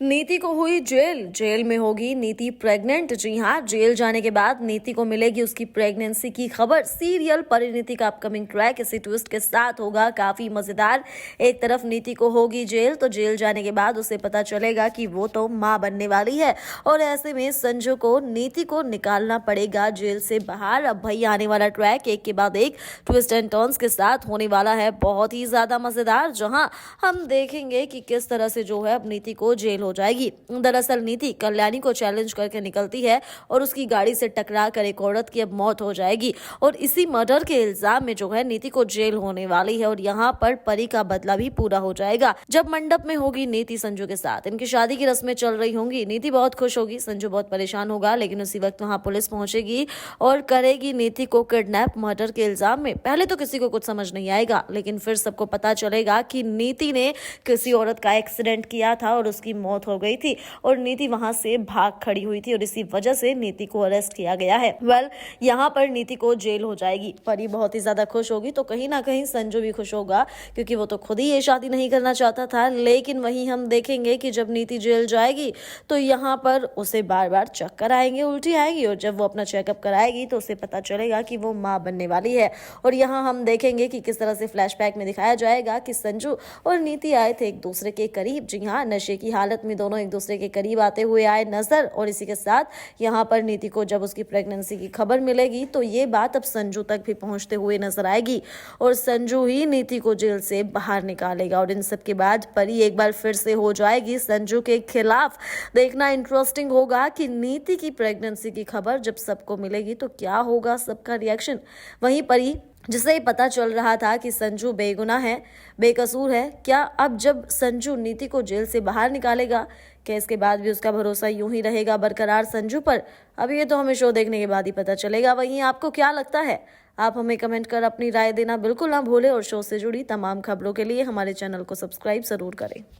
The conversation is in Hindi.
नीति को हुई जेल में होगी नीति प्रेग्नेंट। जी हाँ, जेल जाने के बाद नीति को मिलेगी उसकी प्रेगनेंसी की खबर। सीरियल परिणीति का अपकमिंग ट्रैक इसी ट्विस्ट के साथ होगा काफी मजेदार। एक तरफ नीति को होगी जेल, तो जेल जाने के बाद उसे पता चलेगा कि वो तो मां बनने वाली है और ऐसे में संजू को नीति को निकालना पड़ेगा जेल से बाहर। अब भाई आने वाला ट्रैक एक के बाद एक ट्विस्ट एंड टर्न्स के साथ होने वाला है, बहुत ही ज्यादा मजेदार, जहां हम देखेंगे कि किस तरह से जो है अब नीति को जेल हो जाएगी। दरअसल नीति कल्याणी को चैलेंज करके निकलती है और उसकी गाड़ी से टकरा कर एक औरत की अब मौत हो जाएगी और इसी मर्डर के इल्जाम में जो है नीति को जेल होने वाली है और यहाँ पर परी का बदला भी पूरा हो जाएगा। जब मंडप में होगी नीति संजू के साथ, इनकी शादी की रस्में चल रही होंगी। नीति बहुत खुश होगी, संजू बहुत परेशान होगा, लेकिन उसी वक्त वहाँ पुलिस पहुंचेगी और करेगी नीति को किडनैप मर्डर के इल्जाम में। पहले तो किसी को कुछ समझ नहीं आएगा, लेकिन फिर सबको पता चलेगा कि नीति ने किसी औरत का एक्सीडेंट किया था और उसकी मौत हो गई थी और नीति वहां से भाग खड़ी हुई थी और इसी वजह से नीति को अरेस्ट किया गया है। यहाँ पर नीति को जेल हो जाएगी। परी बहुत ही ज्यादा खुश होगी, तो कहीं ना कहीं संजू भी खुश होगा क्योंकि वो तो खुद ही ये शादी नहीं करना चाहता था। लेकिन वहीं हम देखेंगे कि जब नीति जेल जाएगी तो यहाँ पर उसे बार बार चक्कर आएंगे, उल्टी आएगी और जब वो अपना चेकअप कराएगी तो उसे पता चलेगा कि वो माँ बनने वाली है। और यहाँ हम देखेंगे कि किस तरह से फ्लैशबैक में दिखाया जाएगा कि संजू और नीति आए थे एक दूसरे के करीब। जी हाँ, नशे की हालत में दोनों एक दूसरे के करीब आते हुए आए नजर। और इसी के साथ यहाँ पर नीति को जब उसकी प्रेगनेंसी की खबर मिलेगी तो ये बात अब संजू तक भी पहुंचते हुए नजर आएगी और संजू ही नीति को जेल से बाहर निकालेगा। और इन सब के बाद परी एक बार फिर से हो जाएगी संजू के खिलाफ। देखना इंटरेस्टिंग होगा कि नीति की प्रेगनेंसी की खबर जब सबको मिलेगी तो क्या होगा सबका रिएक्शन। वहीं परी, जिसे पता चल रहा था कि संजू बेगुनाह है, बेकसूर है, क्या अब जब संजू नीति को जेल से बाहर निकालेगा, क्या इसके बाद भी उसका भरोसा यूं ही रहेगा बरकरार संजू पर? अब ये तो हमें शो देखने के बाद ही पता चलेगा। वहीं आपको क्या लगता है? आप हमें कमेंट कर अपनी राय देना बिल्कुल ना भूलें और शो से जुड़ी तमाम खबरों के लिए हमारे चैनल को सब्सक्राइब जरूर करें।